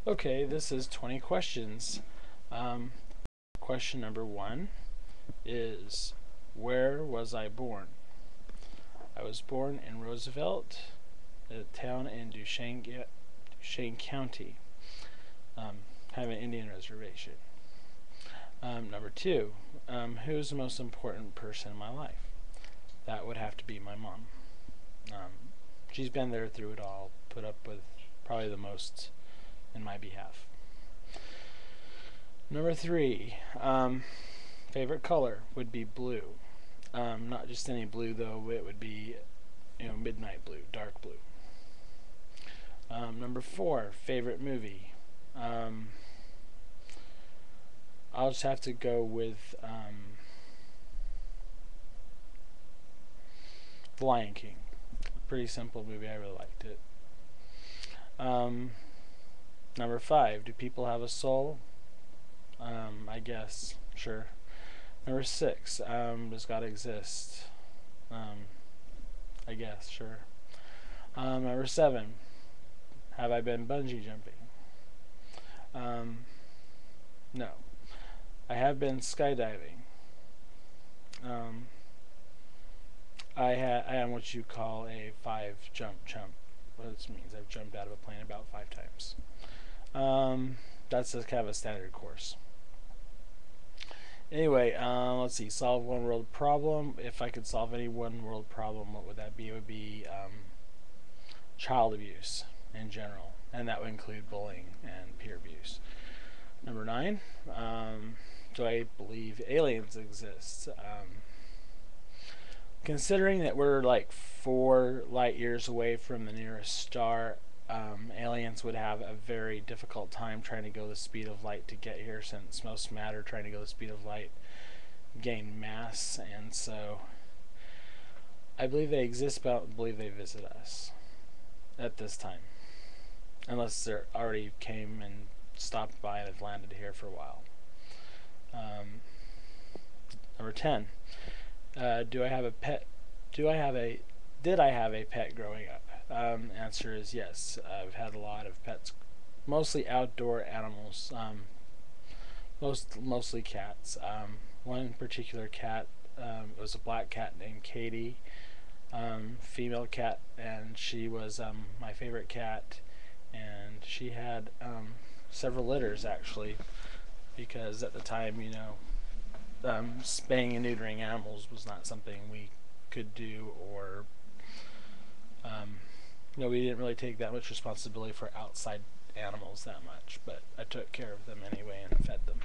Okay, this is 20 questions. Um, Question number 1 is, where was I born? I was born in Roosevelt, a town in Duchesne County. Have an Indian reservation. Number 2, who's the most important person in my life? That would have to be my mom. She's been there through it all, put up with probably the most in my behalf. Number 3, favorite color would be blue. Not just any blue though, it would be midnight blue, dark blue. Number 4, favorite movie. I'll just have to go with The Lion King. Pretty simple movie, I really liked it. Number 5, do people have a soul? I guess, sure. Number 6, does God exist? I guess, sure. Number 7, have I been bungee jumping? No. I have been skydiving. I am what you call a 5-jump chump. What this means, I've jumped out of a plane about 5 times. That's just kind of a standard course. Anyway, let's see. Solve one world problem. If I could solve any one world problem, what would that be? It would be child abuse in general, and that would include bullying and peer abuse. Number 9, do I believe aliens exist? Considering that we're like 4 light years away from the nearest star, aliens would have a very difficult time trying to go the speed of light to get here, since most matter trying to go the speed of light gain mass, and so I believe they exist, but I don't believe they visit us at this time, unless they already came and stopped by and have landed here for a while. Number 10, did I have a pet growing up? Answer is yes. I've had a lot of pets, mostly outdoor animals, mostly cats. One particular cat was a black cat named Katie, female cat, and she was my favorite cat, and she had several litters actually, because at the time, spaying and neutering animals was not something we could do, or we didn't really take that much responsibility for outside animals that much, but I took care of them anyway and fed them.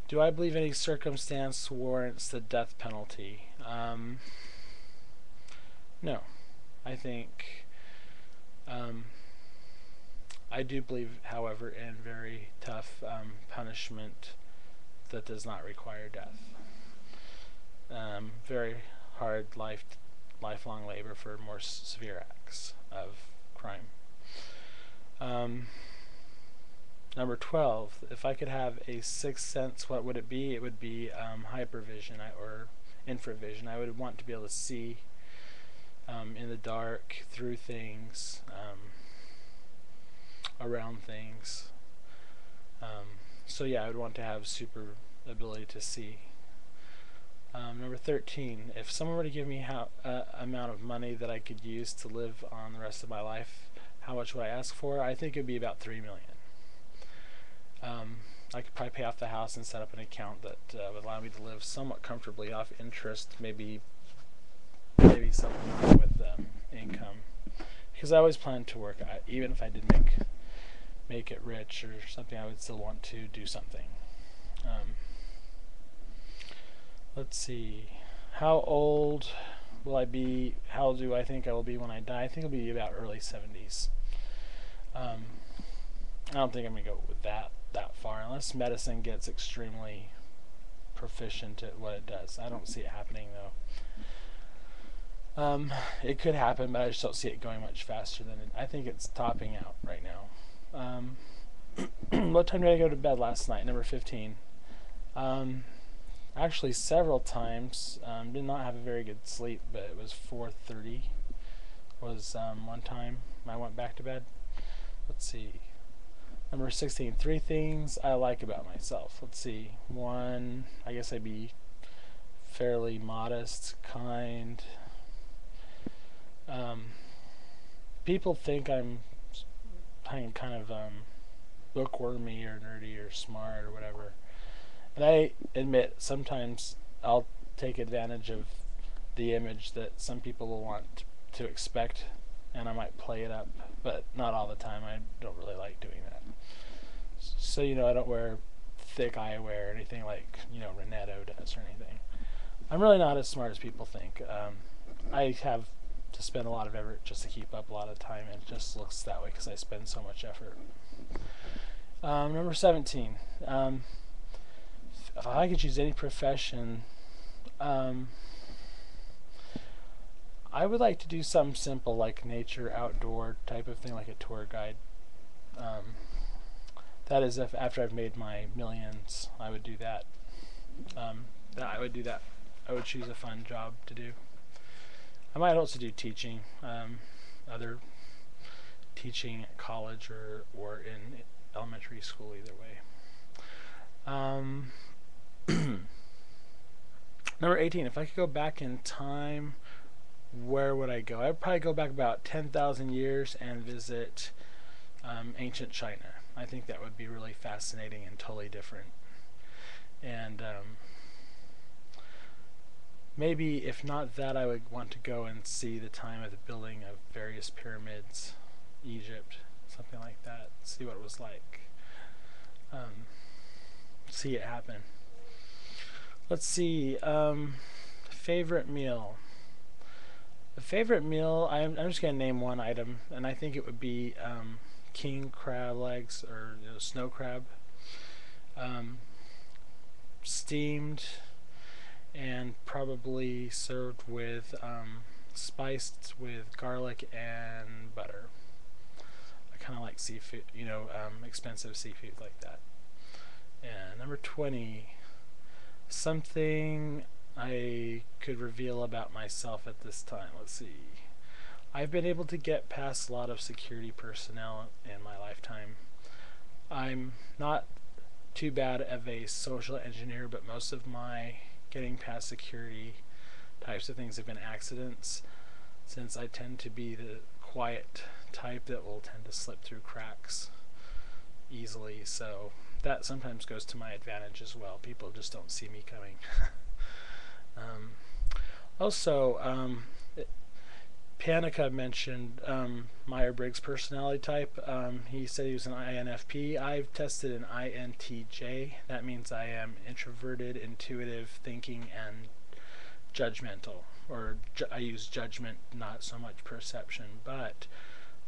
Do I believe any circumstance warrants the death penalty? No. I think I do believe, however, in very tough punishment that does not require death. Very hard lifelong labor for more severe acts of crime. Number 12, if I could have a sixth sense, what would it be? It would be hypervision or infravision. I would want to be able to see in the dark, through things, around things. So yeah, I would want to have super ability to see. Number 13, if someone were to give me amount of money that I could use to live on the rest of my life, how much would I ask for? I think it would be about $3 million. I could probably pay off the house and set up an account that would allow me to live somewhat comfortably off interest, maybe something with income, because I always planned to work. Even if I did make it rich or something, I would still want to do something. Let's see, how old will I be? How do I think I will be when I die? I think it'll be about early 70s. I don't think I'm gonna go with that far, unless medicine gets extremely proficient at what it does. I don't see it happening though. It could happen, but I just don't see it going much faster than it. I think it's topping out right now. What time did I go to bed last night? Number 15. Actually, several times. Did not have a very good sleep, but it was 4:30 was one time I went back to bed. Let's see. Number 16, 3 things I like about myself. Let's see. 1, I guess I'd be fairly modest, kind. People think I'm kind of bookwormy or nerdy or smart or whatever. And I admit sometimes I'll take advantage of the image that some people will want to expect, and I might play it up, but not all the time. I don't really like doing that. So, I don't wear thick eyewear or anything like, Renetto does or anything. I'm really not as smart as people think. I have to spend a lot of effort just to keep up a lot of time, and it just looks that way because I spend so much effort. Number 17. If I could choose any profession, I would like to do something simple like nature, outdoor type of thing, like a tour guide. That is, if after I've made my millions, I would do that. I would choose a fun job to do. I might also do teaching, other teaching at college or in elementary school, either way. Number 18, if I could go back in time, where would I go? I'd probably go back about 10,000 years and visit ancient China. I think that would be really fascinating and totally different. And maybe, if not that, I would want to go and see the time of the building of various pyramids, Egypt, something like that. See what it was like. See it happen. Let's see. Favorite meal. The favorite meal, I'm just going to name one item, and I think it would be king crab legs, or snow crab. Steamed and probably served with spiced with garlic and butter. I kind of like seafood, expensive seafood like that. And number 20, something I could reveal about myself at this time. Let's see. I've been able to get past a lot of security personnel in my lifetime. I'm not too bad of a social engineer, but most of my getting past security types of things have been accidents, since I tend to be the quiet type that will tend to slip through cracks easily, so that sometimes goes to my advantage as well. People just don't see me coming. Panica mentioned Myers-Briggs personality type. He said he was an INFP. I've tested an INTJ. That means I am introverted, intuitive, thinking, and judgmental. Or I use judgment, not so much perception. But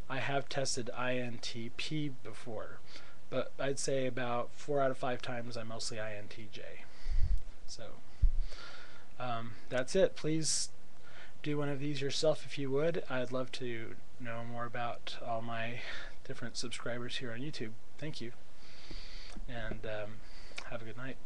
I have tested INTP before. But I'd say about 4 out of 5 times I'm mostly INTJ. So that's it. Please do one of these yourself if you would. I'd love to know more about all my different subscribers here on YouTube. Thank you, and have a good night.